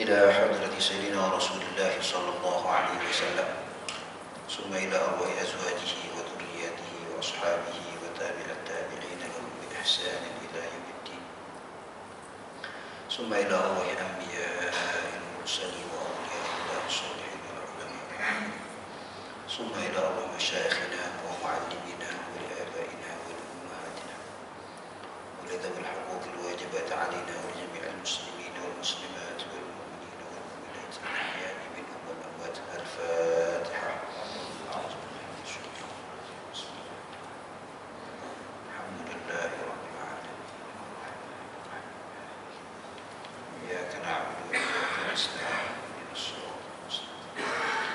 إلى حضرة سيدنا رسول الله صلى الله عليه وسلم ثم إلى أرواح أزواجه وذرياته وأصحابه وتابع التابعين لهم بإحسان إلى يوم الدين ثم إلى أرواح أنبياء المرسلين وأولياء الله الصالحين والعلماء ثم إلى أرواح مشايخنا ومعلمينا ولآبائنا ولأمهاتنا ولذوي الحقوق الواجبات علينا ولجميع المسلمين والمسلمات والمؤمنين والمؤمنات الأحياء منهم والأموات. الفاتحة. الحمد لله رب العالمين إياك نعبد وإياك نستعين اهدنا الصراط المستقيم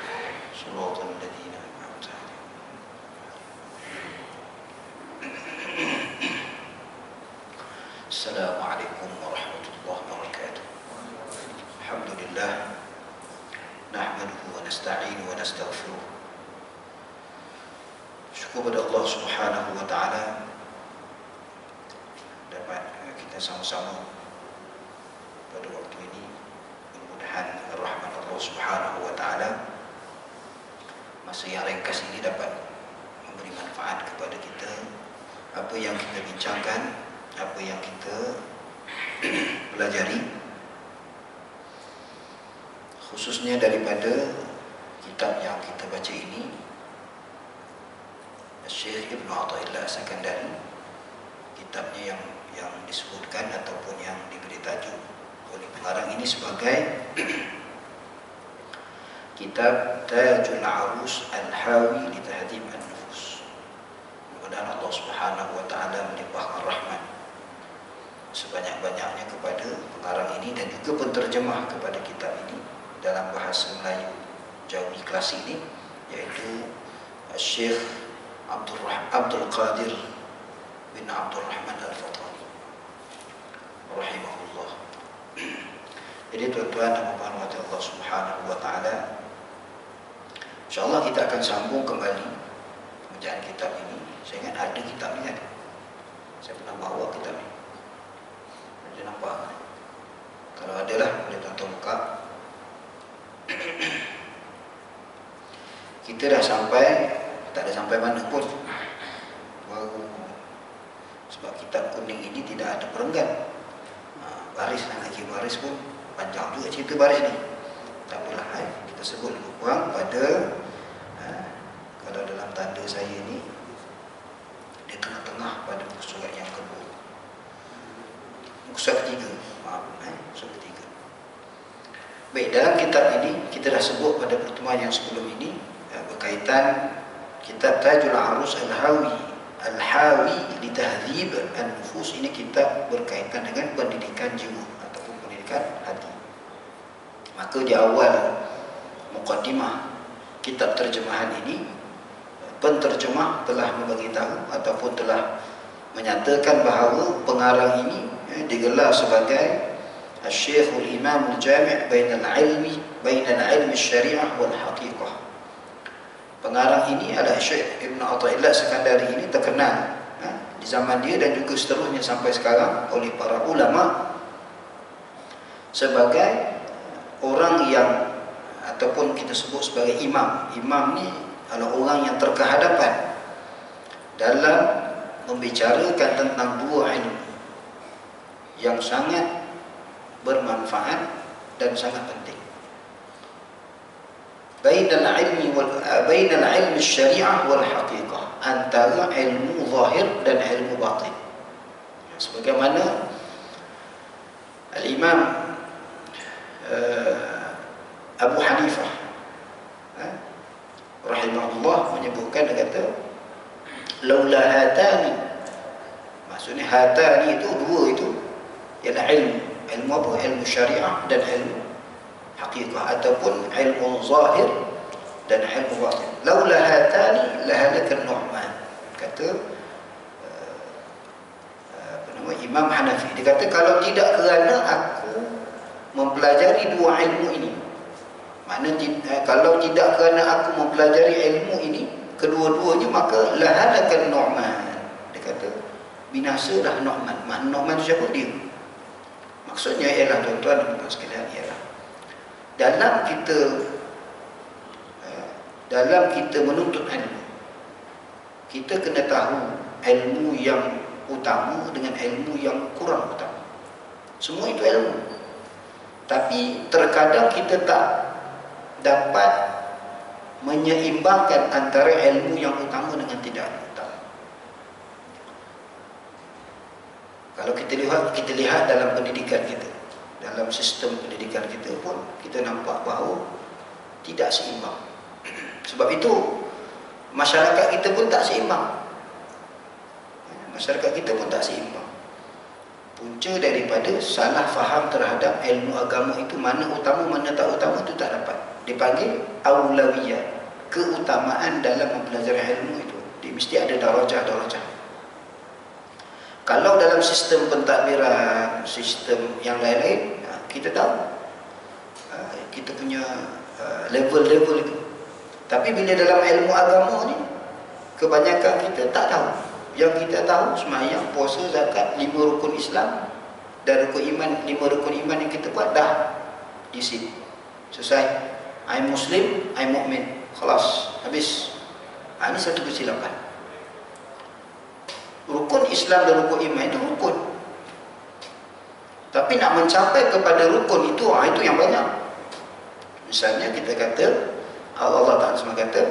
صراط الذين أنعمت عليهم. السلام عليكم ورحمة الله وبركاته. الحمد لله نحمده ونستعينه ونستغفره. Syukur pada Allah Subhanahu wa taala dapat kita sama-sama pada waktu ini, mudah-mudahan rahmat Allah Subhanahu wa taala masa yang ringkas ini dapat memberi manfaat kepada kita. Apa yang kita bincangkan, apa yang kita pelajari, khususnya daripada kitab yang kita baca ini, Syekh Ibn Athaillah As-Sakandari, kitabnya yang disebutkan ataupun yang diberi tajuk oleh pengarang ini sebagai kitab Tajul Arus Al-Hawi li Tahdhib An-Nufus. Mudah-mudahan Allah Subhanahu wa taala melimpahkan rahmat sebanyak-banyaknya kepada pengarang ini dan juga penterjemah kepada kitab ini dalam bahasa Melayu Jawi klasik ini, yaitu Syekh Abdul Qadir bin Abdul Rahman Al-Fatani rahimahullah. Jadi tuan-tuan dan puan-puan Allah Subhanahu wa taala, insyaallah kita akan sambung kembali pembacaan kitab ini. Saya ingat ada kitab ni kan, saya pernah bawa kitab ni, ada nampak kan? Kalau ada lah boleh tuan-tuan buka. Kita dah sampai, tak ada sampai mana pun, baru sebab kitab kuning ini tidak ada perenggan, baris dan lagi baris pun panjang juga cerita baris ni. Tak apalah, kita sebut lebih kurang pada kalau dalam tanda saya ni di tengah-tengah pada muka surat yang kedua, muka surat ketiga, maaf, surat ketiga. Baik, dalam kitab ini kita dah sebut pada pertemuan yang sebelum ini berkaitan kitab Tajul Arus Al-Hawi li Tahdhib An-Nufus. Ini kitab berkaitan dengan pendidikan jiwa ataupun pendidikan hati. Maka di awal muqaddimah kitab terjemahan ini, penterjemah telah memberitahu ataupun telah menyatakan bahawa pengarang ini digelar sebagai Al-Syekhul Imam Al-Jami' bainal ilmi syariah wal haqiqah. Pengarang ini adalah Syekh Ibn Athaillah As-Sakandari. Ini terkenal di zaman dia dan juga seterusnya sampai sekarang oleh para ulama sebagai orang yang ataupun kita sebut sebagai imam. Imam ni adalah orang yang terkehadapan dalam membicarakan tentang dua ilmu yang sangat bermanfaat dan sangat penting. Bainal ilmi syariah wal haqiqah, antara ilmu zahir dan ilmu batin. Sebagaimana Al-Imam Abu Hanifah rahimahullah menyebutkan, dia kata laula hatani, maksudnya hatani itu dua, itu ialah ilmu apa? Ilmu syariah dan ilmu haqiqah ataupun ilmu zahir dan ilmu batin. Laula hatani lahalakan Nu'man, kata Imam Hanafi. Dia kata kalau tidak kerana aku mempelajari dua ilmu ini, maknanya kalau tidak kerana aku mempelajari ilmu ini kedua-duanya, maka lahalakan Nu'man. Dia kata binasalah Nu'man. Nu'man siapa dia? Maksudnya ialah tuan-tuan dan puan sekalian, ialah dalam kita menuntut ilmu, kita kena tahu ilmu yang utama dengan ilmu yang kurang utama. Semua itu ilmu, tapi terkadang kita tak dapat menyeimbangkan antara ilmu yang utama dengan tidak utama. Kalau kita lihat dalam pendidikan kita, dalam sistem pendidikan kita pun, kita nampak bahawa tidak seimbang. Sebab itu masyarakat kita pun tak seimbang. Masyarakat kita pun tak seimbang. Punca daripada salah faham terhadap ilmu agama itu, mana utama mana tak utama, itu tak dapat. Dipanggil aulawiyah, keutamaan dalam mempelajari ilmu itu. Dia mesti ada darajah-darajah. Kalau dalam sistem pentadbiran, sistem yang lain-lain, kita tahu kita punya level-level itu. Tapi bila dalam ilmu agama ni, kebanyakan kita tak tahu. Yang kita tahu sembahyang, puasa, zakat, 5 rukun Islam dan rukun iman, 5 rukun iman yang kita buat dah di sini. Selesai. I Muslim, I Mu'min. Khalas, habis. Ini satu kesilapan. Rukun Islam dan rukun iman itu rukun. Tapi nak mencapai kepada rukun itu, itu yang banyak. Misalnya kita kata, Allah Ta'ala semua kata,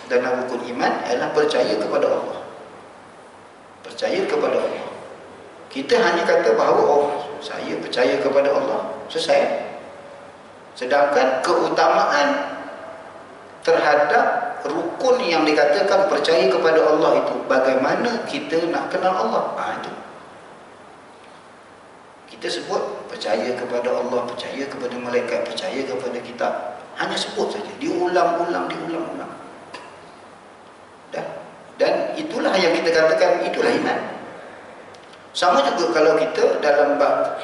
dalam rukun iman adalah percaya kepada Allah. Percaya kepada Allah. Kita hanya kata bahawa saya percaya kepada Allah, selesai. Sedangkan keutamaan terhadap rukun yang dikatakan percaya kepada Allah itu, bagaimana kita nak kenal Allah, itu kita sebut percaya kepada Allah, percaya kepada malaikat, percaya kepada kitab, hanya sebut saja, diulang-ulang. Dan itulah yang kita katakan, itulah iman. Sama juga kalau kita dalam bab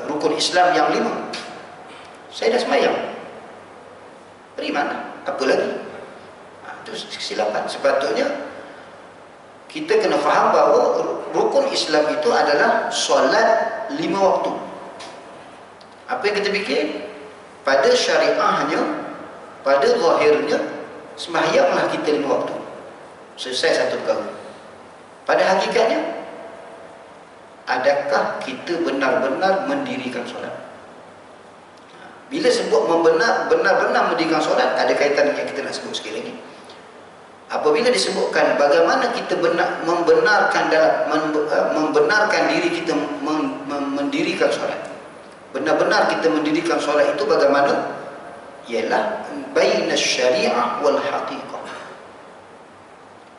rukun Islam yang 5, saya dah sembahyang, beriman, apa lagi? Itu kesilapan. Sepatutnya kita kena faham bahawa rukun Islam itu adalah solat 5 waktu. Apa yang kita fikir? Pada syariahnya, pada zahirnya, sembahyanglah kita 5 waktu, selesai satu perkara. Pada hakikatnya, adakah kita benar-benar mendirikan solat? Bila sebut benar-benar mendirikan solat, ada kaitan yang kita nak sebut sekali lagi. Apabila disebutkan bagaimana kita membenarkan diri kita mendirikan solat, benar-benar kita mendirikan solat itu bagaimana? Ialah baina syariah wal haqiqah.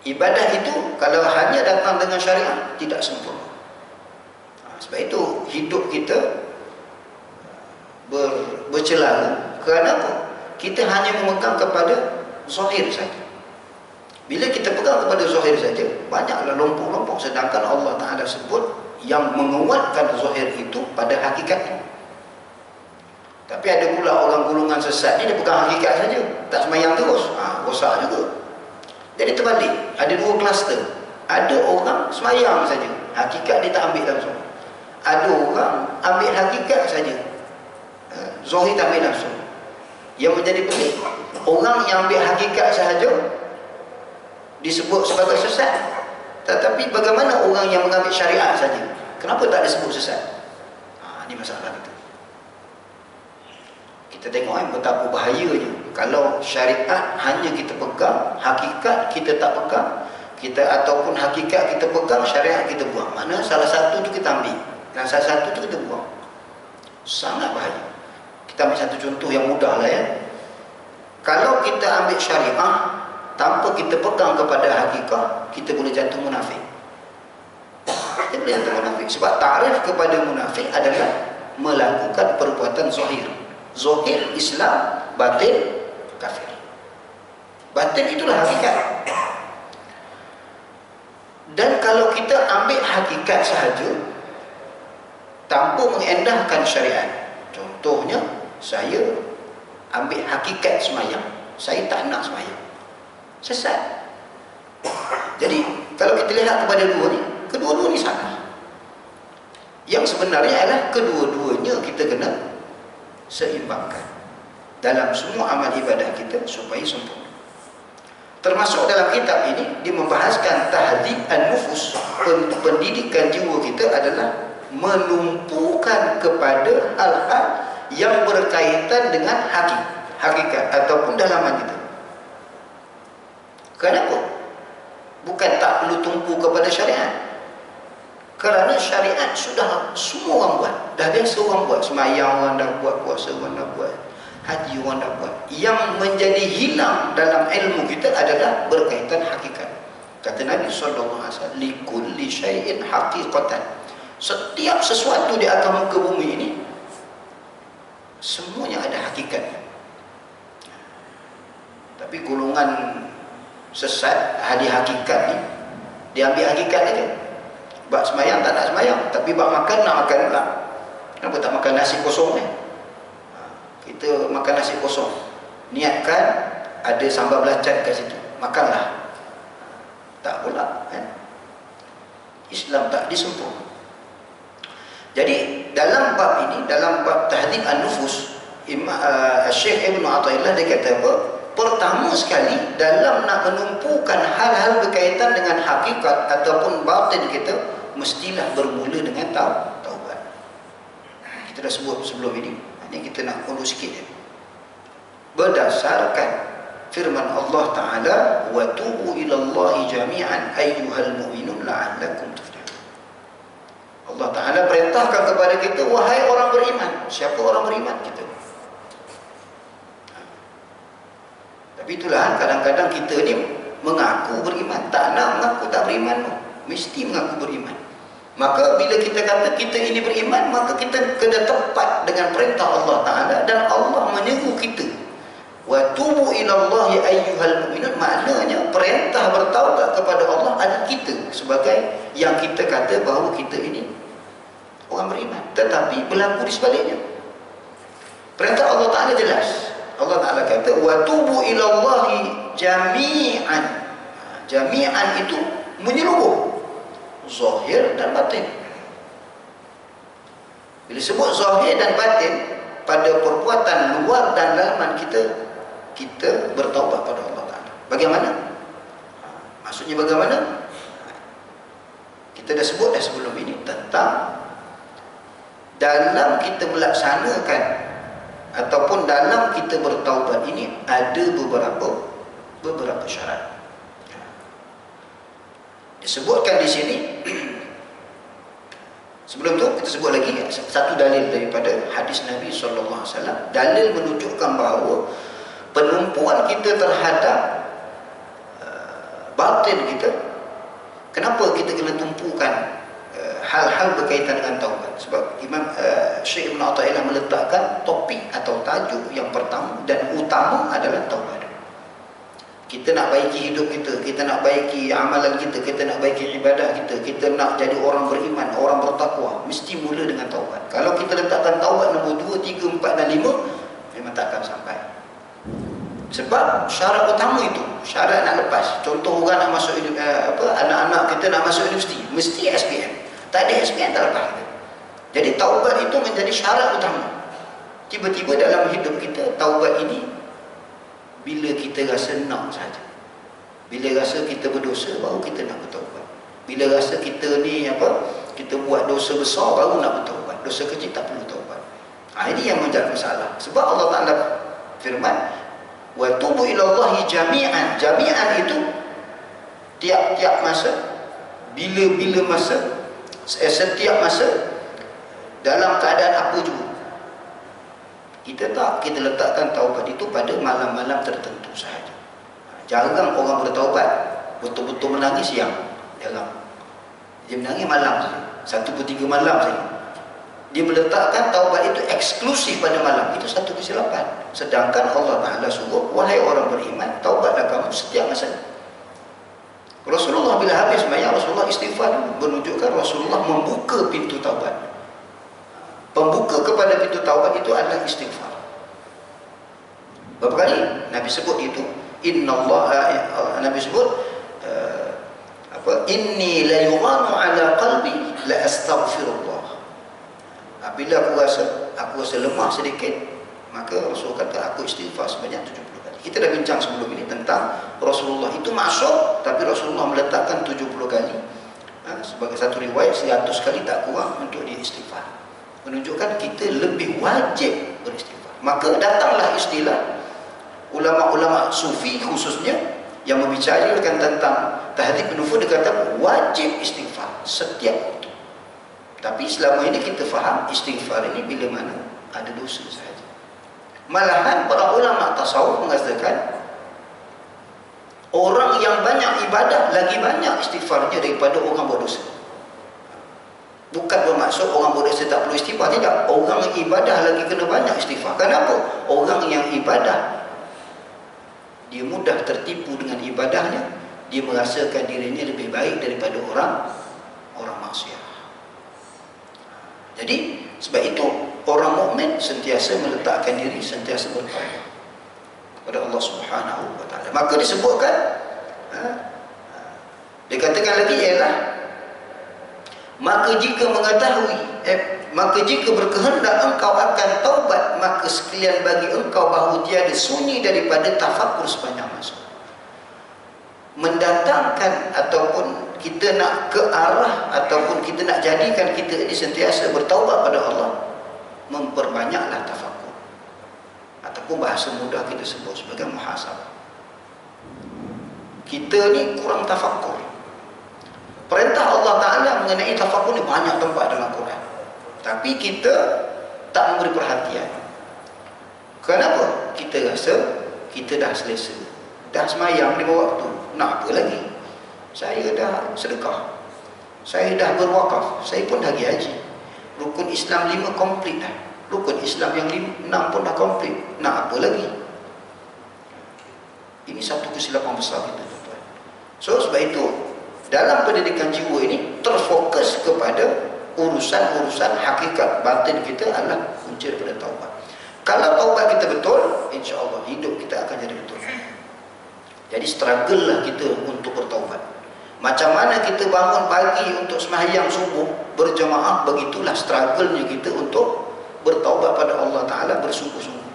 Ibadah itu kalau hanya datang dengan syariah, tidak sempurna. Sebab itu hidup kita bercelaru. Kerana apa? Kita hanya memegang kepada zahir saja. Bila kita pegang kepada zahir saja, banyaklah lompok-lompok. Sedangkan Allah Ta'ala sebut yang menguatkan zahir itu pada hakikatnya. Tapi ada pula orang golongan sesat ni, dia pegang hakikat saja, tak sembahyang terus, rosak juga. Jadi terbalik, ada 2 kluster. Ada orang sembahyang saja, hakikat dia tak ambil langsung. Ada orang ambil hakikat saja, zahir tak ambil langsung. Yang menjadi pelik, orang yang ambil hakikat sahaja disebut sebagai sesat. Tetapi bagaimana orang yang mengambil syariat saja, kenapa tak disebut sesat? Ini masalah kita. Kita tengok betapa bahayanya kalau syariat hanya kita pegang, hakikat kita tak pegang, ataupun hakikat kita pegang, syariat kita buang. Mana salah satu tu kita ambil dan salah satu tu kita buang. Sangat bahaya. Kita ambil satu contoh yang mudah lah ya. Kalau kita ambil syariah tanpa kita pegang kepada hakikat, kita boleh jatuh munafik. Kita boleh jatuh munafik. Sebab ta'rif kepada munafik adalah melakukan perbuatan zahir. Zahir Islam, batin kafir. Batin itulah hakikat. Dan kalau kita ambil hakikat sahaja tanpa mengendahkan syariat, contohnya saya ambil hakikat sembahyang, saya tak nak sembahyang, sesat. Jadi kalau kita lihat kepada dua ni, kedua-dua ni salah. Yang sebenarnya adalah kedua-duanya kita kena seimbangkan dalam semua amal ibadah kita supaya sempurna. Termasuk dalam kitab ini dia membahaskan tahdhib an-nufus, pendidikan jiwa kita adalah menumpukan kepada hal-hal yang berkaitan dengan hakikat ataupun dalaman kita. Kenapa? Bukan tak perlu tumpu kepada syariat. Kerana syariat sudah semua orang buat. Dah biasa orang buat. Semayang orang dah buat, puasa orang dah buat, haji orang dah buat. Yang menjadi hilang dalam ilmu kita adalah berkaitan hakikat. Kata Nabi SAW, likulli syai'in haqiqatan. Setiap sesuatu di atas muka bumi ini semuanya ada hakikatnya. Tapi golongan sesat, ahli hakikat ni, dia ambil hakikat aja. Bak semayang tak nak semayang, tapi bak makan nak makan pula. Kenapa tak makan nasi kosong ni? Kita makan nasi kosong, niatkan ada sambal belacan kat situ, makanlah. Tak pula kan? Islam tak disempurna. Jadi dalam bab ini, dalam bab tahdhib an-nufus, Syekh Ibn Athaillah dia kata apa? Pertama sekali dalam nak menumpukan hal-hal berkaitan dengan hakikat ataupun batin kita, mestilah bermula dengan taubat. Kita dah sebut sebelum ini, kita nak urus sikit je. Berdasarkan firman Allah Ta'ala, wa tubu ilallahi jami'an ayyuhal mu'minun la'allakum tuflihun. Allah Ta'ala perintahkan kepada kita, wahai orang beriman. Siapa orang beriman? Kita. Tapi itulah kadang-kadang kita ni mengaku beriman, tak nak mengaku tak beriman, mesti mengaku beriman. Maka bila kita kata kita ini beriman, maka kita kena tepat dengan perintah Allah Ta'ala, dan Allah menyeru kita, wa tubu ilallahi ayyuhal mu'minun. Maknanya perintah bertaubat kepada Allah adalah kita sebagai yang kita kata bahawa kita ini orang beriman, tetapi berlaku di sebaliknya. Perintah Allah Ta'ala jelas. Allah Ta'ala kata, wa tubu ilallahi jami'an. Jami'an itu menyeluruh, zahir dan batin. Bila sebut zahir dan batin, pada perbuatan luar dan dalaman kita bertaubat pada Allah Ta'ala. Bagaimana? Maksudnya bagaimana? Kita dah sebut dah sebelum ini tentang dalam kita melaksanakan ataupun dalam kita bertaubat ini ada beberapa syarat. Disebutkan di sini. Sebelum tu kita sebut lagi satu dalil daripada hadis Nabi SAW. Dalil menunjukkan bahawa penumpuan kita terhadap batin kita, kenapa kita kena tumpukan hal-hal berkaitan dengan taubat? Sebab Imam Syekh Ibn Athaillah meletakkan topik atau tajuk yang pertama dan utama adalah taubat. Kita nak baiki hidup kita, kita nak baiki amalan kita, kita nak baiki ibadah kita, kita nak jadi orang beriman, orang bertakwa, mesti mula dengan taubat. Kalau kita letakkan taubat nombor 2, 3, 4 dan 5, memang tak akan sampai. Sebab syarat utama itu, syarat nak lepas. Contoh orang nak masuk anak-anak kita nak masuk universiti, mesti SPM. Tak ada SPM tak lepas. Jadi taubat itu menjadi syarat utama. Tiba-tiba dalam hidup kita, taubat ini bila kita rasa nak saja. Bila rasa kita berdosa, baru kita nak bertaubat. Bila rasa kita ni kita buat dosa besar, baru nak bertaubat. Dosa kecil tak perlu taubat. Ini yang menjadi masalah. Sebab Allah Ta'ala firman, wa tubu ilallahi jami'an. Jami'an itu tiap-tiap masa, bila-bila masa, setiap masa, dalam keadaan apa juga. Kita letakkan taubat itu pada malam-malam tertentu sahaja. Jarang orang bertaubat betul-betul menangis siang. Jarang. Dia menangis malam saja, 1/3 malam saja. Dia meletakkan taubat itu eksklusif pada malam. Itu satu kesilapan. Sedangkan Allah Ta'ala suruh, wahai orang beriman, taubatlah kamu setiap masa. Rasulullah bila habis sembahyang, Rasulullah istighfar, menunjukkan Rasulullah membuka pintu taubat. Pembuka kepada pintu taubat itu adalah istighfar. Berapa kali Nabi sebut itu? Nabi sebut inni la yughanu ala qalbi la astaghfirullah. Bila aku rasa lemah sedikit, maka Rasul kata aku istighfar sebanyak 70 kali. Kita dah bincang sebelum ini tentang Rasulullah itu masuk, tapi Rasulullah meletakkan 70 kali. Sebagai satu riwayat 100 kali tak kurang untuk dia istighfar. Menunjukkan kita lebih wajib beristighfar. Maka datanglah istilah ulama-ulama sufi khususnya yang membicarakan tentang tahdhib nufus, dia kata wajib istighfar setiap waktu. Tapi selama ini kita faham istighfar ini bila mana ada dosa sahaja. Malahan para ulama tasawuf mengatakan orang yang banyak ibadah lagi banyak istighfarnya daripada orang berdosa. Bukan bermaksud orang berdosa tak perlu istighfar, tidak. Orang yang ibadah lagi kena banyak istighfar. Kenapa? Orang yang ibadah dia mudah tertipu dengan ibadahnya, dia merasakan dirinya lebih baik daripada orang maksiat. Jadi sebab itu orang mukmin sentiasa meletakkan diri, sentiasa bertaubat kepada Allah Subhanahu wa taala. Maka disebutkan dikatakan lagi ialah maka jika berkehendak engkau akan taubat, maka sekalian bagi engkau bahawa tiada sunyi daripada tafakkur sepanjang masa. Mendatangkan ataupun kita nak ke arah ataupun kita nak jadikan kita ini sentiasa bertaubat pada Allah, memperbanyaklah tafakkur, ataupun bahasa mudah kita sebut sebagai muhasabah. Kita ni kurang tafakkur. Perintah Allah Ta'ala mengenai tafakkur ni banyak tempat dalam Quran, tapi kita tak memberi perhatian. Kenapa? Kita rasa kita dah selesa, dah semayang 5 waktu, nak apa lagi? Saya dah sedekah, saya dah berwakaf, saya pun dah pergi haji, rukun Islam 5 komplit dah, rukun Islam yang 6 pun dah komplit, nak apa lagi? Ini satu kesilapan besar kita, tuan-tuan. So sebab itu dalam pendidikan jiwa ini terfokus kepada urusan-urusan hakikat batin kita adalah punca daripada taubat. Kalau taubat kita betul, insya-Allah hidup kita akan jadi betul. Jadi struggle lah kita untuk bertaubat. Macam mana kita bangun pagi untuk sembahyang subuh berjemaah, begitulah struggle-nya kita untuk bertaubat pada Allah Ta'ala bersungguh-sungguh.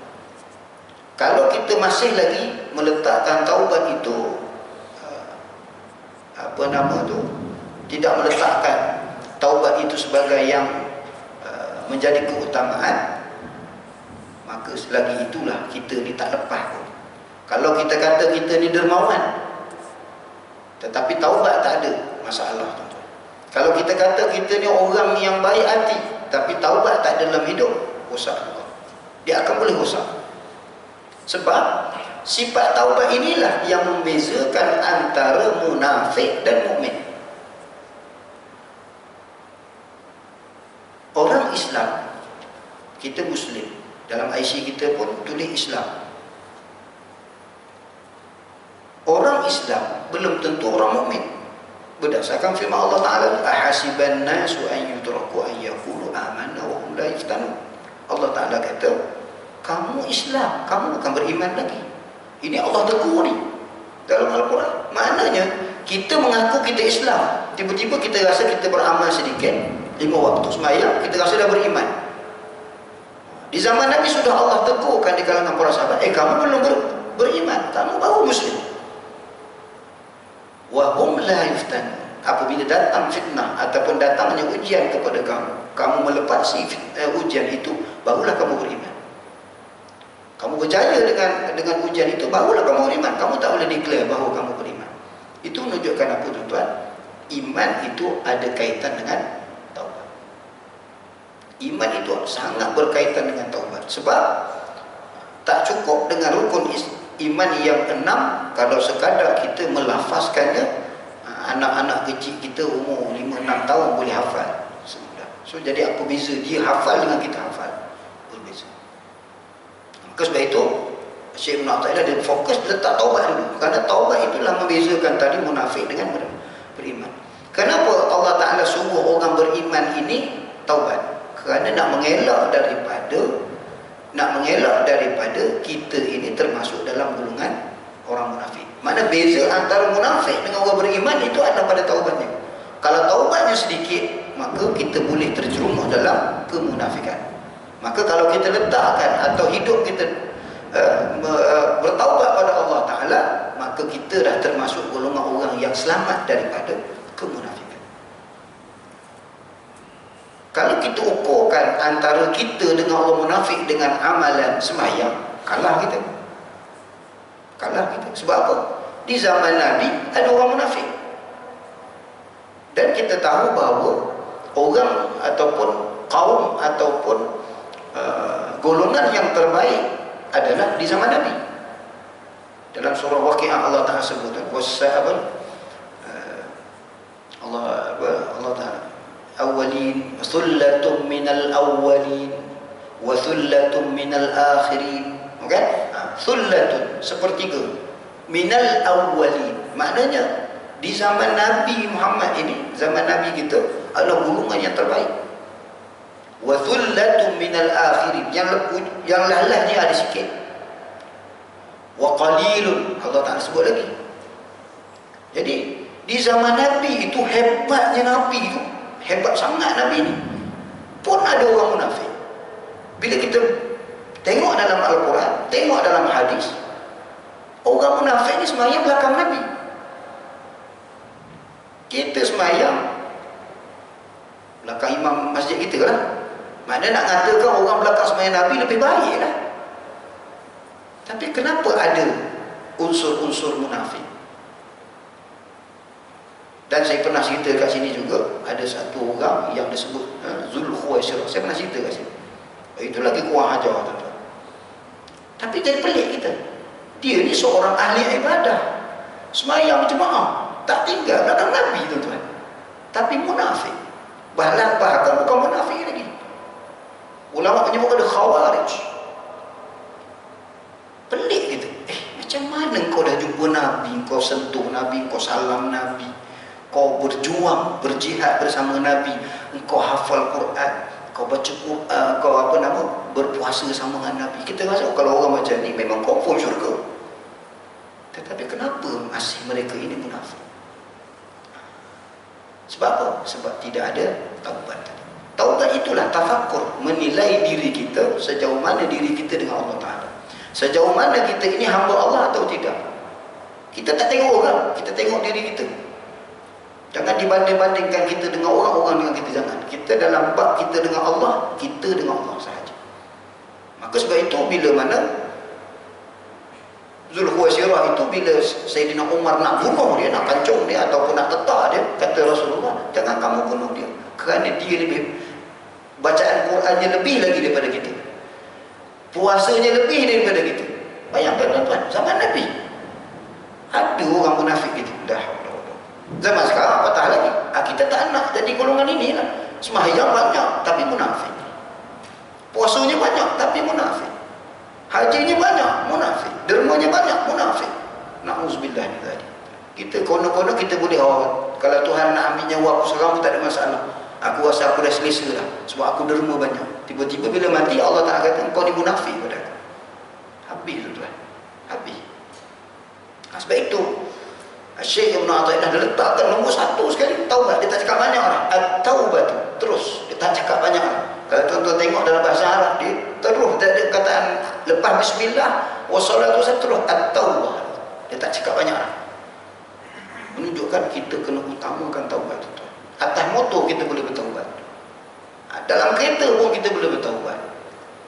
Kalau kita masih lagi meletakkan taubat itu tidak meletakkan taubat itu sebagai yang menjadi keutamaan, maka selagi itulah kita ni tak lepas pun. Kalau kita kata kita ni dermawan tetapi taubat tak ada, masalah, tuan-tuan. Kalau kita kata kita ni orang yang baik hati tapi taubat tak ada dalam hidup, rosak juga. Dia akan boleh rosak. Sebab sifat taubat inilah yang membezakan antara munafik dan mukmin. Orang Islam, kita Muslim, dalam IC kita pun tulis Islam. Orang Islam belum tentu orang mukmin. Berdasarkan firman Allah Ta'ala, ahasiban nasu an yutraku an yaqulu amanna wa hum la yuftanun. Allah Ta'ala kata, kamu Islam, kamu bukan beriman lagi. Ini Allah tegur ni dalam Al-Quran. Maknanya kita mengaku kita Islam, tiba-tiba kita rasa kita beramal sedikit, 5 waktu sembahyang, kita rasa dah beriman. Di zaman Nabi sudah Allah tegurkan di kalangan para sahabat, kamu belum beriman, kamu baru Muslim. Wa hum la yuftanun. Apabila datang fitnah ataupun datangnya ujian kepada kamu, kamu melepasi ujian itu, barulah kamu beriman. Kamu berjaya dengan ujian itu, barulah kamu beriman. Kamu tak boleh declare bahawa kamu beriman. Itu menunjukkan apa, tuan-tuan? Iman itu ada kaitan dengan taubat. Iman itu sangat berkaitan dengan taubat. Sebab tak cukup dengan rukun iman yang 6 kalau sekadar kita melafazkannya. Anak-anak kecil kita umur 5-6 tahun boleh hafal semudah. So jadi apa beza dia hafal dengan kita hafal? Berbeza. Maka sebab itu Syekh Ibn Athaillah dia fokus letak taubat dulu, kerana taubat itulah membezakan tadi munafik dengan beriman. Kenapa Allah Ta'ala suruh orang beriman ini taubat? Kerana nak mengelak daripada kita ini termasuk dalam golongan orang munafik. Mana beza antara munafik dengan orang beriman itu adalah pada taubatnya. Kalau taubatnya sedikit, maka kita boleh terjerumus dalam kemunafikan. Maka kalau kita letakkan atau hidup kita bertaubat pada Allah Ta'ala, maka kita dah termasuk golongan orang yang selamat daripada kemunafikan. Kalau kita ukurkan antara kita dengan orang munafik dengan amalan sembahyang, kalah kita. Kalah kita. Sebab apa? Di zaman Nabi ada orang munafik. Dan kita tahu bahawa orang ataupun kaum ataupun golongan yang terbaik adalah di zaman Nabi. Dalam surah Waqiah Allah Ta'ala sebutkan Allah Ta'ala awwalin thullatum minal awwalin wa thullatum minal akhirin. Okey? Thullatun sepertiga minal awwalin, maknanya di zaman Nabi Muhammad ini, zaman Nabi kita adalah golongan yang terbaik. Wa thullatun minal akhirin, yang lalahnya ada sikit. Wa qalilun, Allah Ta'ala sebut lagi. Jadi di zaman Nabi itu hebatnya Nabi itu, hebat sangat Nabi ini, pun ada orang munafik. Bila kita tengok dalam Al-Quran, tengok dalam hadis, orang munafik ni semayang belakang Nabi. Kita semayang belakang imam masjid kita lah. Maknanya nak katakan orang belakang semayang Nabi lebih baik lah. Tapi kenapa ada unsur-unsur munafik? Dan saya pernah cerita kat sini juga, ada satu orang yang disebut Zulkhuwaisirah. Saya pernah cerita kat sini. Itu lagi kurang ajar, tuan-tuan. Tapi jadi pelik kita. Dia ni seorang ahli ibadah, semayang jemaah, tak tinggal belakang Nabi, tuan-tuan. Tapi munafik. Bahkan bukan munafik lagi. Ulama menyebut ada khawarij. Pelik kita. Macam mana kau dah jumpa Nabi, kau sentuh Nabi, kau salam Nabi, kau berjuang, berjihad bersama Nabi, kau hafal Quran, kau baca Quran, kau berpuasa sama dengan Nabi. Kita rasa kalau orang macam ni memang confirm syurga. Tetapi kenapa masih mereka ini munafik? Sebab apa? Sebab tidak ada taubat. Taubat itulah tafakkur, menilai diri kita, sejauh mana diri kita dengan Allah Ta'ala, sejauh mana kita ini hamba Allah atau tidak. Kita tak tengok orang, kita tengok diri kita. Jangan dibanding-bandingkan kita dengan orang dengan kita, jangan. Kita dalam bab kita dengan Allah, kita dengan Allah sahaja. Maka sebab itu bila mana Zulkhuwaisirah itu, bila Sayyidina Umar nak bunuh dia, nak kancung dia ataupun nak tetak dia, kata Rasulullah, jangan kamu bunuh dia, kerana dia lebih, bacaan Qurannya lebih lagi daripada kita, puasanya lebih daripada kita. Bayangkan tuan-tuan, zaman Nabi ada orang munafik gitu. Zaman sekarang patah lagi. Kita tak nak jadi golongan ini lah. Sembahyang banyak tapi munafik, puasanya banyak tapi munafik, hajinya banyak munafik, dermanya banyak munafik. Na'udzubillah min dzalik. Kita kono-kono kita boleh kalau Tuhan nak ambil nyawa aku sekarang pun tak ada masalah. Aku rasa aku dah selesa dah, sebab aku derma banyak. Tiba-tiba bila mati Allah Ta'ala kata kau ni munafik pada aku. Habis tu tuan, habis. Sebab itu Syekh Ibn Athaillah dia letakkan nombor 1 sekali taubat. Dia tak cakap banyak orang. At-taubat terus, dia tak cakap banyak orang. Kalau tuan-tuan tengok dalam bahasa Arab, dia terus dia ada kataan lepas bismillah wassalatu terus at-taubah. Dia tak cakap banyak orang. Menunjukkan kita kena utamakan taubat, tuan-tuan. Atas motor kita boleh bertaubat, dalam kereta pun kita boleh bertaubat,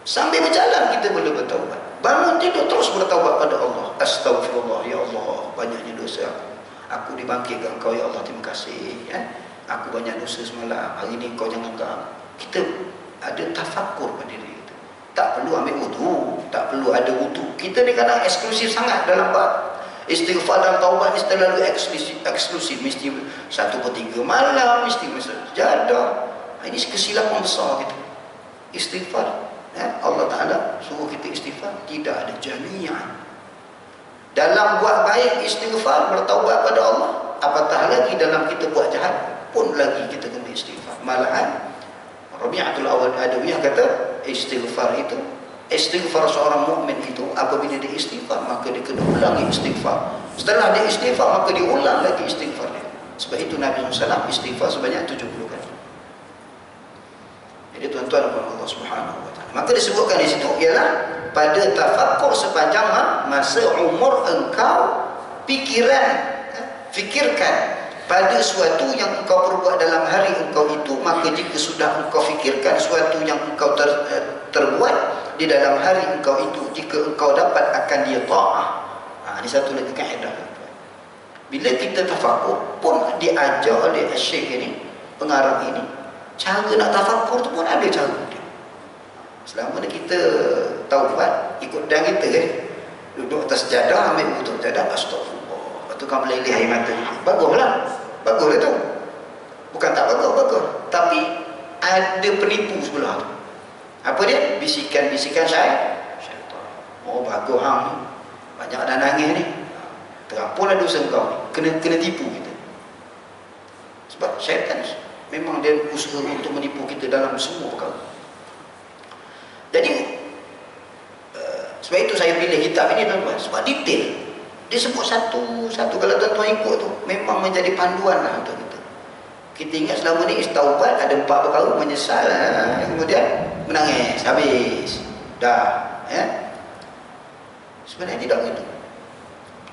sambil berjalan kita boleh bertaubat, bangun tidur terus bertaubat pada Allah. Astaghfirullah, ya Allah, banyaknya dosa aku dibangkitkan Engkau, ya Allah, terima kasih ya. Aku banyak dosa semalam, hari ini Engkau jangan ganggu. Kita ada tafakkur pada diri kita. Tak perlu ambil wudu, tak perlu ada wudu. Kita ni kadang eksklusif sangat dalam bab istighfar dan taubat ni, terlalu eksklusif. Mesti 1/3 malam, mesti sejadah. Ini kesilapan besar kita. Istighfar ya, Allah Ta'ala suruh kita istighfar, tidak ada jami'an. Dalam buat baik istighfar, bertaubat pada Allah, apatah lagi dalam kita buat jahat pun lagi kita kena istighfar. Malahan Rabi'atul Adawiyah kata istighfar itu, istighfar seorang mukmin itu apabila dia istighfar maka dia kena ulangi istighfar. Setelah dia istighfar maka dia ulang lagi istighfar dia. Sebab itu Nabi SAW istighfar sebanyak 70 kali. Jadi tuan-tuan, Allah Subhanahu wa Ta'ala, Maka disebutkan di situ ialah pada tafakkur sepanjang masa umur engkau fikirkan pada suatu yang engkau perbuat dalam hari engkau itu, maka jika sudah engkau fikirkan suatu yang engkau terbuat di dalam hari engkau itu, jika engkau dapat akan dia ta'ah. Ini satu lagi kaedah. Bila kita tafakkur pun diajar oleh Syekh ini, pengarang ini, cara nak tafakkur tu pun ada cara dia. Selama ni kita tahu buat ikut dan kita duduk atas sejadah, ambil wudu sejadah, astagfirullah, lepas tu kan meleleh air mata. Baguslah tu. Bukan tak bagus. Tapi ada penipu sebelah tu. Apa dia? Bisikan-bisikan syaitan. Oh, bagus hang ni, banyak dah nangis ni, terampunlah dosa kau, kena tipu kita. Sebab syaitan memang dia usaha untuk menipu kita dalam semua perkara. Jadi sebab itu saya pilih kitab ini, tuan-tuan, sebab detail. Dia sebut satu-satu. Kalau tuan-tuan ikut tu memang menjadi panduan lah untuk kita. Kita ingat selama ni istaubat ada 4 perkara, menyesal, kemudian menangis, habis dah, ya. Sebenarnya tidak begitu.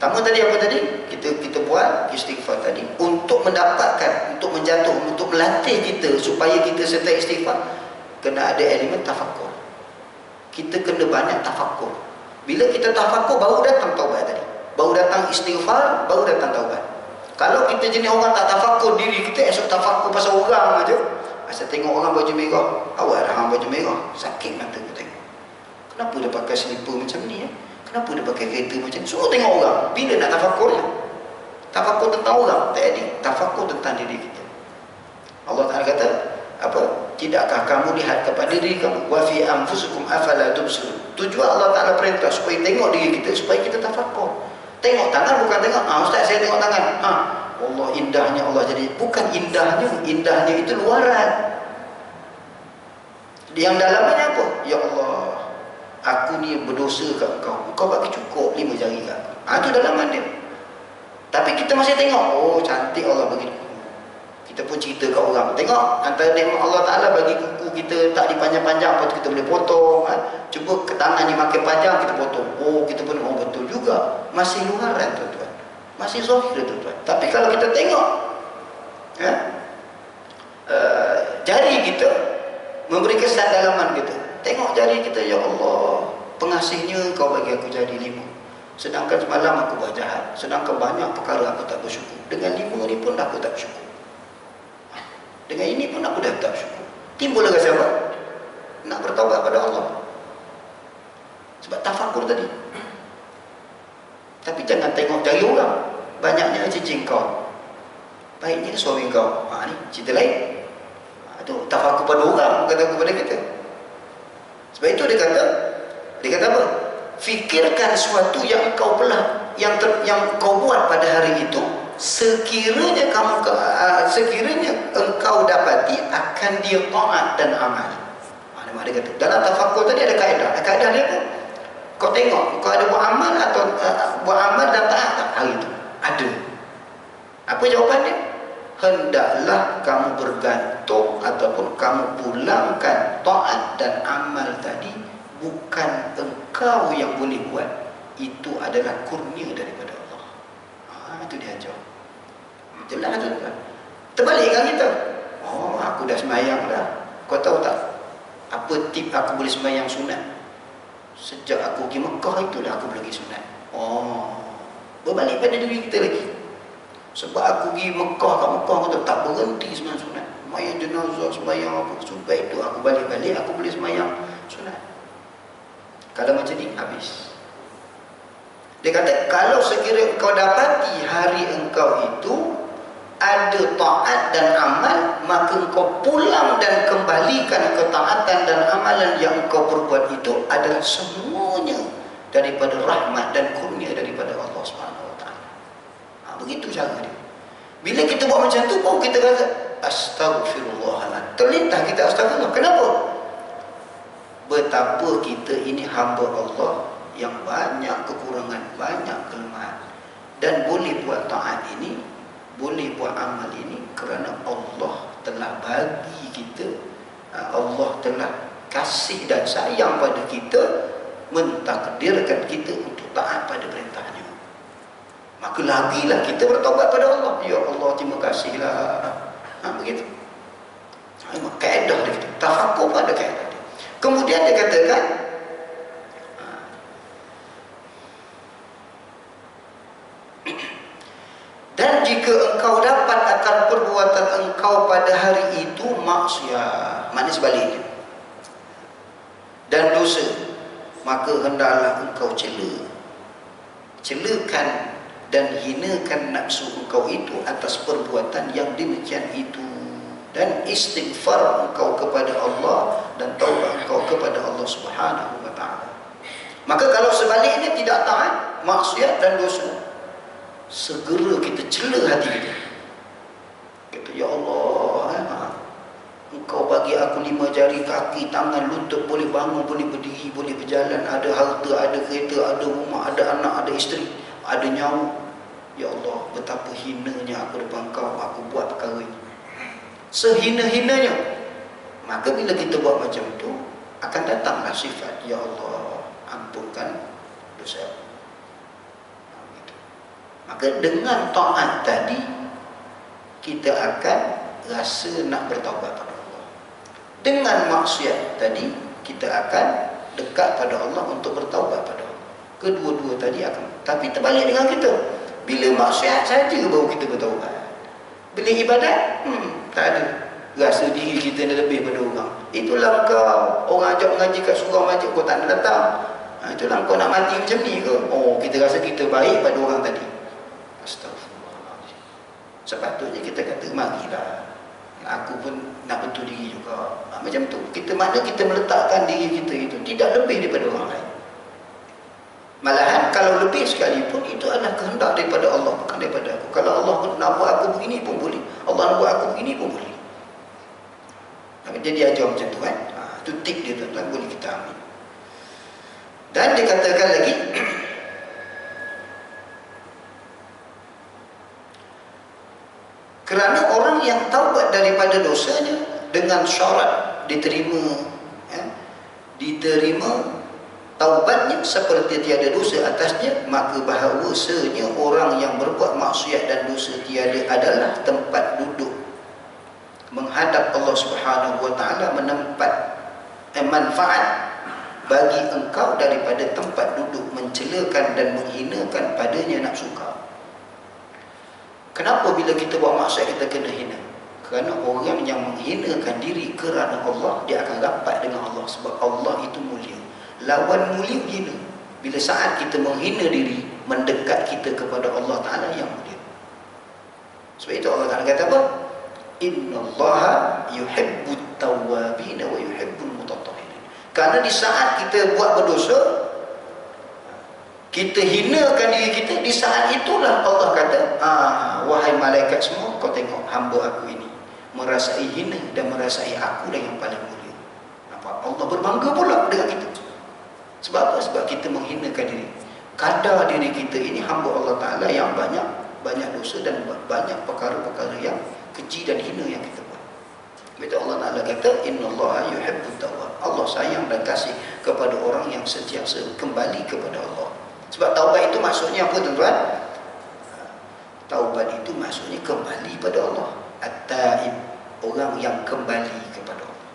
Pertama tadi apa tadi? Kita buat istighfar tadi untuk mendapatkan, untuk melatih kita supaya kita serta istighfar, kena ada elemen tafakkur. Kita kena banyak tafakkur. Bila kita tafakkur, baru datang taubat tadi, baru datang istighfar, baru datang taubat. Kalau kita jenis orang tak tafakkur diri kita, esok tafakkur pasal orang aja. Asal tengok orang baju merah, awak dah baju merah, sakit mata aku tengok. Kenapa dia pakai slipper macam ni, ya? Kenapa dia pakai kereta macam ni? Semua tengok orang. Bila nak tafakkurnya? Tafakkur tentang orang tak ada, tafakkur tentang diri kita. Allah Ta'ala kata apa? Tidakkah kamu lihat kepada diri kamu? Wa fi anfusikum afala tubsirun. Tujuan Allah Ta'ala perintah supaya tengok diri kita, supaya kita tafakkur. Tengok tangan bukan tengok, ustaz saya tengok tangan. Allah, indahnya Allah. Jadi bukan indahnya itu luaran. Yang dalamnya apa? Ya Allah, aku ni berdosa kat engkau bagi cukup 5 jari kat aku. Itu dalaman dia. Tapi kita masih tengok, oh cantik Allah bagi. Kita pun cerita kat orang, tengok antara nikmat Allah Ta'ala bagi kuku kita tak dipanjang-panjang, lepas tu kita boleh potong, cuba ke tangan ni makin panjang, kita potong. Oh, kita pun betul juga. Masih luaran, tuan-tuan, masih zahir, tuan-tuan. Tapi kalau kita tengok jari kita memberi kesan dalaman kita. Tengok jari kita, ya Allah, pengasihnya kau bagi aku jari 5. Sedangkan semalam aku buat jahat, sedangkan banyak perkara aku tak bersyukur. Dengan 5 ni pun aku tak bersyukur. Dengan ini pun aku dah tak bersyukur. Timbul rasa apa? Nak bertaubat pada Allah. Sebab tafakkur tadi. Tapi jangan tengok jari orang, banyaknya cincin kau, baiknya suami kau. Ni cerita lain. Itu tafakkur pada orang, bukan kepada kita. Sebab itu dia kata apa? Fikirkan sesuatu yang kau yang kau buat pada hari itu, sekiranya engkau dapati akan dia taat dan amal. Dia kata dalam tafakkur tadi ada kaedah. Kaedah dia apa? Kau tengok kau ada buat amal atau buat amal dan taat tak hari itu? Ada. Apa jawapan dia? Hendaklah kamu bergantung ataupun kamu pulangkan taat dan amal tadi, bukan engkau yang boleh buat. Itu adalah kurnia daripada Allah. Itu dia ajar. Jelas tu. Terbalikkan kita. Oh, aku dah semayang dah. Kau tahu tak apa tip aku boleh semayang sunat? Sejak aku pergi Mekah itu dah aku boleh pergi sunat. Oh, berbalik pada diri kita lagi. Sebab aku pergi Mekah, kat Mekah aku tak berhenti semayang sunat. Semayang jenazah, semayang apa. Supaya itu aku balik-balik aku boleh semayang sunat. Kalau macam ni habis. Dia kata kalau sekiranya engkau dapati hari engkau itu ada taat dan amal, maka engkau pulang dan kembalikan ketaatan dan amalan yang engkau perbuat itu adalah semuanya daripada rahmat dan kurnia daripada Allah Subhanahu Wa Taala. Begitu cara dia. Bila kita buat macam tu, baru kita kata astagfirullahaladzim. Terlintas kita astagfirullah. Kenapa? Betapa kita ini hamba Allah yang banyak kekurangan, banyak kelemahan, dan boleh buat taat ini, boleh buat amal ini kerana Allah telah bagi kita, Allah telah kasih dan sayang pada kita, mentakdirkan kita untuk taat pada perintahnya. Maka lagilah kita bertaubat pada Allah. Ya Allah, terima kasihlah. Begitu. Kaedah dia kita. Tafakur pada kaedah dia. Kemudian dia katakan, dan jika engkau dapat akan perbuatan engkau pada hari itu maksiat, maknanya sebaliknya, dan dosa, maka hendaklah engkau celakan dan hinakan nafsu engkau itu atas perbuatan yang demikian itu, dan istighfar engkau kepada Allah dan taubat engkau kepada Allah Subhanahu wa ta'ala. Maka kalau sebaliknya tidak taat, maksiat dan dosa, segera kita cela hati kita. Kata, ya Allah, engkau bagi aku 5 jari, kaki, tangan, lutut, boleh bangun, boleh berdiri, boleh berjalan, ada harta, ada kereta, ada rumah, ada anak, ada isteri, ada nyawa. Ya Allah, betapa hinanya aku depan kau, aku buat perkara ini. Sehina-hinanya. Maka bila kita buat macam tu, akan datanglah sifat, ya Allah, ampunkan dosa. Maka dengan taat tadi, kita akan rasa nak bertaubat pada Allah. Dengan maksiat tadi, kita akan dekat pada Allah untuk bertaubat pada Allah. Kedua-dua tadi akan. Tapi terbalik dengan kita. Bila maksiat saja baru kita bertaubat. Bila ibadat, tak ada. Rasa diri kita ni lebih pada orang. Itulah kau, orang ajak mengaji kat surau masjid, kau tak nak datang. Itulah kau nak mati macam ni ke? Oh, kita rasa kita baik pada orang tadi. Astagfirullahaladzim. Sepatutnya kita kata, marilah, aku pun nak betul diri juga. Macam tu. Kita makna kita meletakkan diri kita itu tidak lebih daripada orang lain. Malahan kalau lebih sekalipun, itu adalah kehendak daripada Allah, bukan daripada aku. Kalau Allah nak buat aku begini pun boleh, Allah nak buat aku begini pun boleh. Jadi ajar macam tu kan. Itu tip dia tuan-tuan, boleh kita ambil. Dan dikatakan lagi, kerana orang yang taubat daripada dosanya dengan syarat diterima taubatnya seperti tiada dosa atasnya, maka bahawasanya orang yang berbuat maksiat dan dosa tiada adalah tempat duduk menghadap Allah Subhanahu wa ta'ala, menempat manfaat bagi engkau daripada tempat duduk mencelakan dan menghinakan padanya nafsu kau. Kenapa bila kita buat maksiat kita kena hina? Kerana orang yang menghinakan diri kerana Allah, dia akan rapat dengan Allah, sebab Allah itu mulia. Lawan mulia hina. Bila saat kita menghina diri, mendekat kita kepada Allah Ta'ala yang mulia. Sebab itu Allah Ta'ala kata apa? Innallaha yuhibbut tawwabin wa yuhibbul mutatahhirin. Karena di saat kita buat berdosa, kita hinakan diri kita, di saat itulah Allah kata, wahai malaikat semua, kau tengok hamba aku ini merasai hina dan merasai aku yang paling mulia. Nampak? Allah berbangga pula dengan kita. Sebab apa? Sebab kita menghinakan diri. Kadar diri kita ini hamba Allah Ta'ala yang banyak dosa dan banyak perkara-perkara yang keji dan hina yang kita buat. Begitu Allah Ta'ala kata, innallaha yuhibbut tawwab. Allah sayang dan kasih kepada orang yang sentiasa kembali kepada Allah. Sebab taubat itu maksudnya apa tuan-tuan? Taubat itu maksudnya kembali pada Allah. At-taib, orang yang kembali kepada Allah.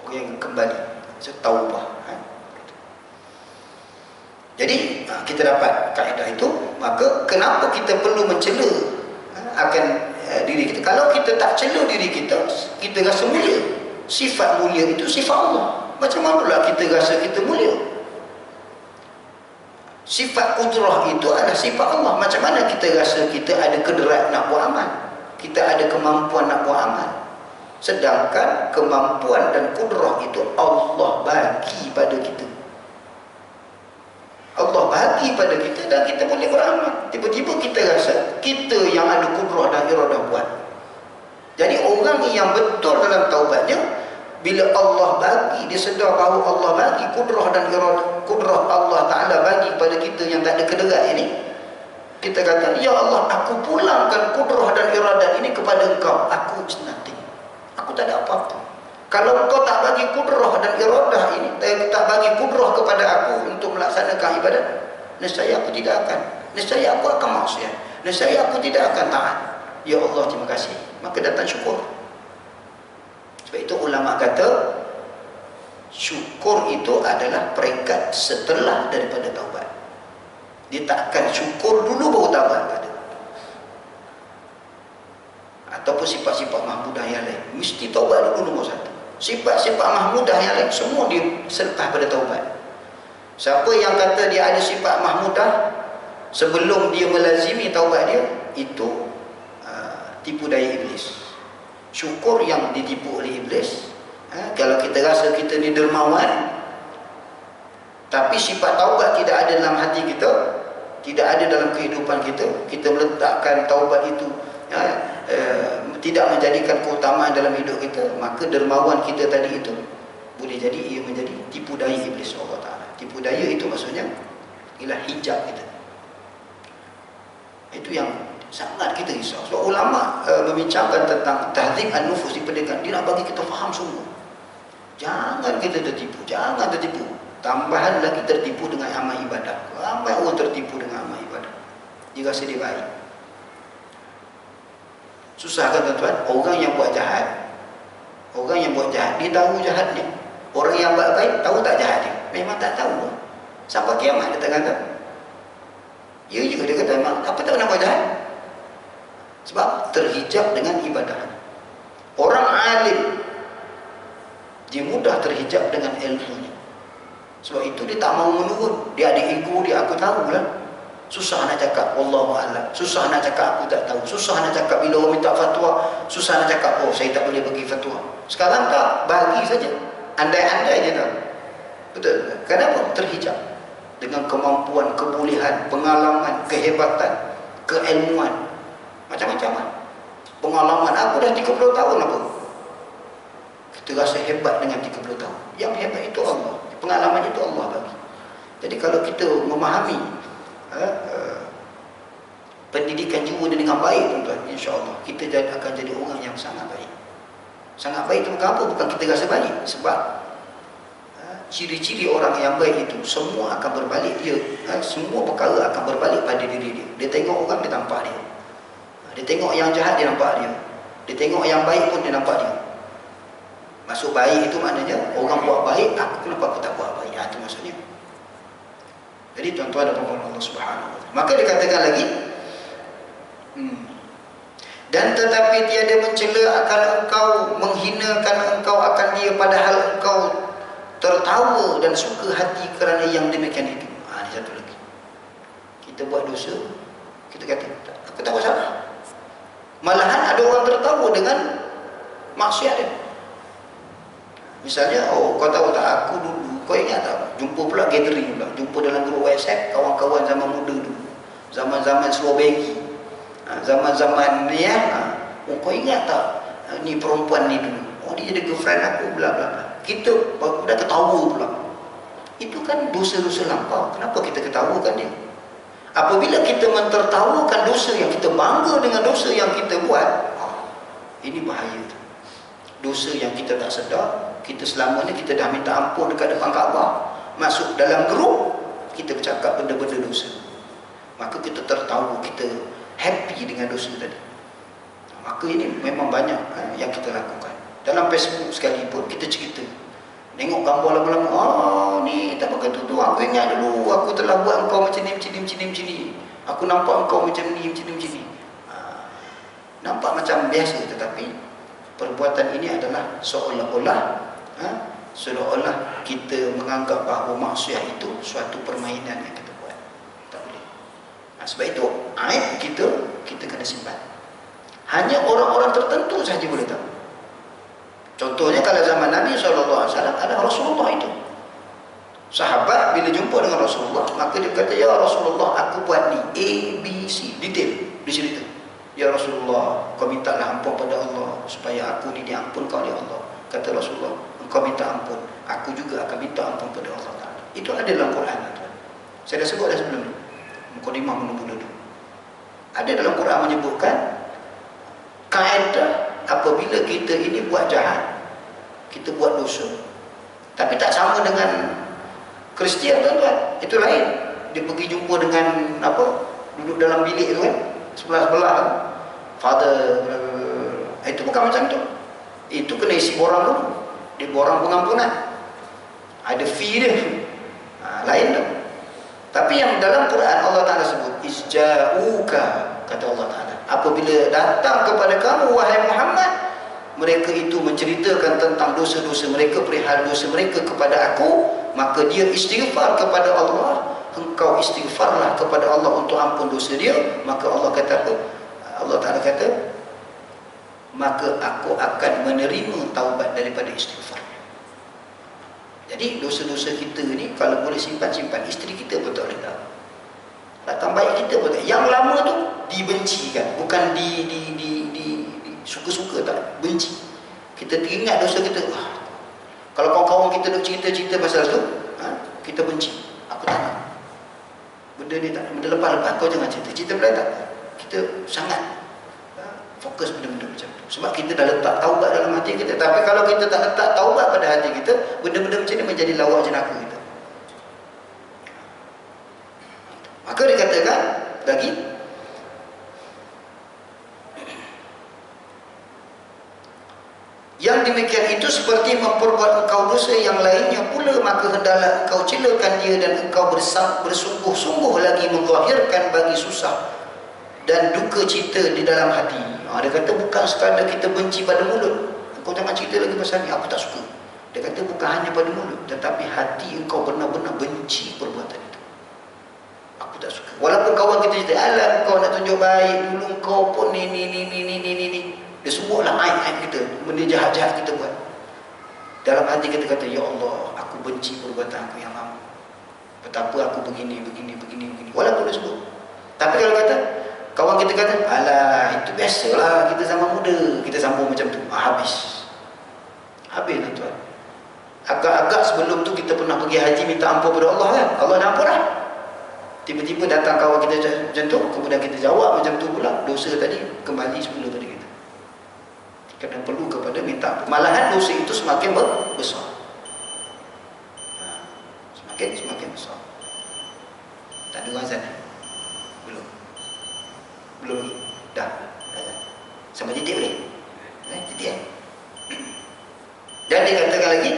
Orang yang kembali. So, taubah. Jadi kita dapat kaedah itu. Maka kenapa kita perlu mencela akan diri kita? Kalau kita tak cela diri kita, kita rasa mulia. Sifat mulia itu sifat Allah. Macam manalah kita rasa kita mulia? Sifat kudrah itu adalah sifat Allah. Macam mana kita rasa kita ada kedrat nak buat amal, kita ada kemampuan nak buat amal? Sedangkan kemampuan dan kudrah itu Allah bagi pada kita. Allah bagi pada kita dan kita boleh beramal. Tiba-tiba kita rasa kita yang ada kudrah dan iradah buat. Jadi orang yang betul dalam taubatnya, bila Allah bagi, dia sedar bahawa Allah bagi kudrah dan iradah, kudrah Allah Ta'ala bagi pada kita yang tak ada kederat ini, kita kata, ya Allah, aku pulangkan kudrah dan iradat ini kepada engkau. Aku nothing, aku tak ada apa-apa. Kalau engkau tak bagi kudrah dan iradah ini, tak bagi kudrah kepada aku untuk melaksanakan ibadat, nescaya aku tidak akan, nescaya aku akan maksiat, nescaya aku tidak akan taat. Ya Allah, terima kasih. Maka datang syukur. Sebab itu ulama kata syukur itu adalah peringkat setelah daripada taubat. Dia tak akan syukur dulu baru taubat, tak ada. Ataupun sifat-sifat mahmudah yang lain, mesti taubat dulu nombor satu. Sifat-sifat mahmudah yang lain semua dia selepas pada taubat. Siapa yang kata dia ada sifat mahmudah sebelum dia melazimi taubat dia, itu tipu daya iblis. Syukur yang ditipu oleh iblis. Kalau kita rasa kita ni dermawan, tapi sifat taubat tidak ada dalam hati kita, tidak ada dalam kehidupan kita, kita meletakkan taubat itu tidak menjadikan keutamaan dalam hidup kita, maka dermawan kita tadi itu boleh jadi ia menjadi tipu daya iblis Allah Ta'ala. Tipu daya itu maksudnya ialah hijab kita. Itu yang sangat kita risau. So, ulama membincangkan tentang tahdzib an-nufus di pendidikan. Dia nak bagi kita faham semua. Jangan kita tertipu, jangan tertipu. Tambahan lagi tertipu dengan amal ibadah. Ramai orang tertipu dengan amal ibadah. Dia rasa dia baik. Susah kan tuan-tuan? Orang yang buat jahat, orang yang buat jahat, dia tahu jahatnya. Orang yang buat baik, tahu tak jahat dia? Memang tak tahu. Sampai kiamat dia tak kata. Ya juga dia kata, memang apa tak nak buat jahat? Sebab terhijab dengan ibadah. Orang alim, dia mudah terhijab dengan ilmunya. Sebab itu dia tak mau menurun. Dia ada ego dia, aku tahu lah. Susah nak cakap wallahu a'lam, susah nak cakap aku tak tahu, susah nak cakap bila orang minta fatwa, susah nak cakap oh saya tak boleh bagi fatwa. Sekarang tak, bagi saja. Andai-andai je tak. Betul. Kenapa? Terhijab dengan kemampuan, kebolehan, pengalaman, kehebatan, keilmuan, macam-macam. Pengalaman aku dah 30 tahun apa? Kita rasa hebat dengan 30 tahun. Yang hebat itu Allah. Pengalaman itu Allah bagi. Jadi kalau kita memahami pendidikan jiwa dengan baik, tuan-tuan, insya-Allah kita akan jadi orang yang sangat baik. Sangat baik itu bukan apa? Bukan kita rasa baik. Sebab ciri-ciri orang yang baik itu semua akan berbalik dia. Semua perkara akan berbalik pada diri dia. Dia tengok orang, dia nampak dia. Dia tengok yang jahat, dia nampak dia. Dia tengok yang baik pun, dia nampak dia. Maksud baik itu maknanya orang buat baik, kenapa aku tak buat baik? Itu maksudnya. Jadi tuan-tuan dan puan-puan Allah Subhanahu wa taala. Maka dikatakan lagi, dan tetapi tiada mencela akan engkau, menghinakan engkau akan dia, padahal engkau tertawa dan suka hati kerana yang demikian itu. Ini satu lagi. Kita buat dosa, kita kata aku tak buat salah. Malahan ada orang tertawa dengan maksiat dia. Misalnya, oh kau tahu tak, aku dulu, kau ingat tak, jumpa pula gathering pula, jumpa dalam grup WhatsApp kawan-kawan zaman muda dulu, zaman-zaman strawberry, zaman-zaman ni oh kau ingat tak, ni perempuan ni dulu, oh dia jadi girlfriend aku, bla bla bla. Kita dah ketawa pula. Itu kan dosa-dosa lampau. Kenapa kita ketawakan dia? Apabila kita mentertawakan dosa yang kita bangga dengan dosa yang kita buat, ini bahaya tu. Dosa yang kita tak sedar, kita selama ni kita dah minta ampun dekat depan Kaabah, masuk dalam grup, kita bercakap benda-benda dosa. Maka kita tertawa, kita happy dengan dosa tadi. Maka ini memang banyak yang kita lakukan. Dalam Facebook sekalipun kita cerita, tengok gambar lama-lama, ni tak pakai tu, aku ingat dulu aku telah buat engkau macam ni, macam ni, macam ni, macam ni. Aku nampak engkau macam ni, macam ni, macam ni. Nampak macam biasa, tetapi perbuatan ini adalah seolah-olah kita menganggap bahawa maksiat itu suatu permainan yang kita buat. Tak boleh. Sebab itu aib kita kena simpan. Hanya orang-orang tertentu sahaja boleh tahu. Contohnya kalau zaman Nabi SAW ada Rasulullah itu. Sahabat bila jumpa dengan Rasulullah, maka dia kata, ya Rasulullah, aku buat ni A, B, C, detail dicerita. Ya Rasulullah, kau mintalah ampun pada Allah supaya aku ni diampunkan oleh Allah. Kata Rasulullah, engkau minta ampun, aku juga akan minta ampun pada Allah Ta'ala. Itu ada dalam Quran. Saya dah sebut dah sebelum ni, mukadimah mula-mula dulu. Ada dalam Quran menyebutkan kaedah apabila kita ini buat jahat, kita buat dosa. Tapi tak sama dengan Kristian, tuan-tuan. Itu lain. Dia pergi jumpa dengan apa? Duduk dalam bilik tu kan, sebelah-sebelah kan. Father, itu bukan macam tu. Itu kena isi borang dulu. Dia borang pengampunan. Ada fee dia. Lain tu. Tapi yang dalam Quran Allah Ta'ala sebut isja'uka, kata Allah Ta'ala, apabila datang kepada kamu wahai Muhammad, mereka itu menceritakan tentang dosa-dosa mereka, perihal dosa mereka kepada aku, maka dia istighfar kepada Allah, engkau istighfarlah kepada Allah untuk ampun dosa dia. Maka Allah kata apa? Allah Ta'ala kata, maka aku akan menerima taubat daripada istighfar. Jadi dosa-dosa kita ni kalau boleh simpan-simpan, isteri kita pun tak boleh tahu, datang baik kita pun tak. Yang lama tu dibencikan, bukan suka-suka, tak, benci. Kita teringat dosa kita. Kalau kawan-kawan kita duk cerita-cerita pasal tu, kita benci. Aku tak nak. Benda ni tak, benda lepas-lepas kau jangan cerita belakang tak. Kita sangat fokus benda-benda macam tu. Sebab kita dah letak taubat dalam hati kita. Tapi kalau kita tak letak taubat pada hati kita, benda-benda macam ni menjadi lawak jenaka kita. Maka dikatakan lagi, yang demikian itu seperti memperbuat engkau dosa yang lainnya pula, maka hendaklah engkau celakan dia dan engkau bersungguh-sungguh lagi menzahirkan bagi susah dan duka cita di dalam hati. Dia kata bukan sekadar kita benci pada mulut. Engkau jangan cerita lagi pasal ni, aku tak suka. Dia kata bukan hanya pada mulut, tetapi hati engkau benar-benar benci perbuatan itu. Aku tak suka. Walaupun kawan kita cerita, alah kau nak tunjuk baik dulu, kau pun ni. Dia sebutlah aib-aib kita, benda jahat-jahat kita buat. Dalam hati kita kata, ya Allah, aku benci perbuatan aku yang lama. Betapa aku begini. Walaupun dia sebut. Tapi kalau kata, kawan kita kata, alah itu biasalah, kita zaman muda. Kita sambung macam tu, habis tuan-tuan. Agak-agak sebelum tu kita pernah pergi haji minta ampun pada Allah kan. Allah dah ampun dah. Tiba-tiba datang kawan kita macam tu, kemudian kita jawab macam tu pula, dosa tadi kembali semula pada kita. Kena perlu kepada minta ampun. Malahan dosa itu semakin besar. Semakin besar. Tak ada azan? Belum ni? Dah. Sama titik boleh? Titik kan? Dan dia katakan lagi,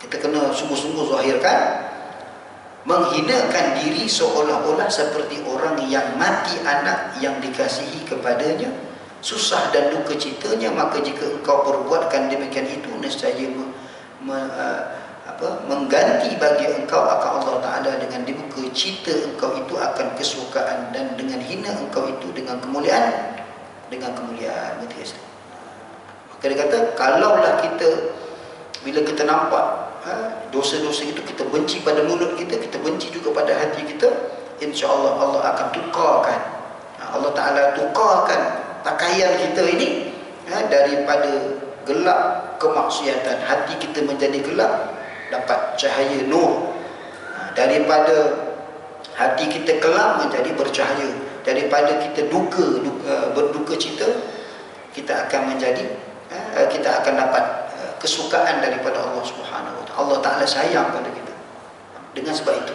kita kena sungguh-sungguh zahirkan, menghinakan diri seolah-olah seperti orang yang mati anak yang dikasihi kepadanya, susah dan duka citanya. Maka jika engkau perbuatkan demikian itu, nescaya mengganti bagi engkau akan Allah Ta'ala dengan dibuka cita engkau itu akan kesukaan, dan dengan hina engkau itu dengan kemuliaan. Maka dia kata, kalaulah kita, bila kita nampak dosa-dosa itu, kita benci pada mulut kita, kita benci juga pada hati kita, insya-Allah Allah akan tukarkan, Allah Ta'ala tukarkan pakaian kita ini, daripada gelap kemaksiatan, hati kita menjadi gelap, dapat cahaya nur. Daripada hati kita kelam menjadi bercahaya. Daripada kita berduka cita, kita akan menjadi, kita akan dapat kesukaan daripada Allah Subhanahu Wa Taala. Allah Ta'ala sayang pada kita. Dengan sebab itu,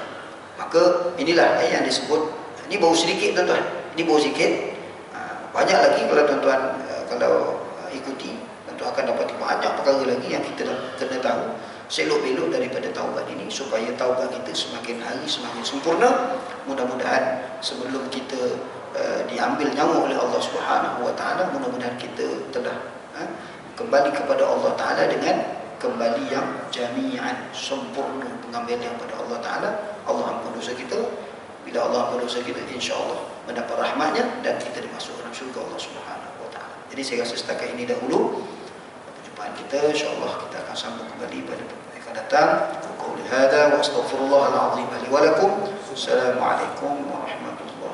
maka inilah yang disebut. Ini baru sedikit tuan-tuan. Ini baru sedikit. Banyak lagi kalau tuan-tuan kalau ikuti, tuan-tuan akan dapat banyak perkara lagi yang kita kena tahu. Selok-belok daripada taubat ini, supaya taubat kita semakin hari semakin sempurna. Mudah-mudahan sebelum kita diambil nyawa oleh Allah Subhanahu Wa Taala, mudah-mudahan kita telah kembali kepada Allah Ta'ala dengan kembali yang jami'an, sempurna pengambilan kepada Allah Ta'ala. Allah ampun dosa kita. Bila Allah ampun dosa kita, insya-Allah mendapat rahmatnya dan kita dimasuk dalam syurga Allah Subhanahu Wa Ta'ala. Jadi saya rasa setakat ini dahulu perjumpaan kita. InsyaAllah kita akan sambung kembali pada pertemuan akan datang. Qouli hadza wa astaghfirullahal azim li wa lakum. Assalamualaikum warahmatullahi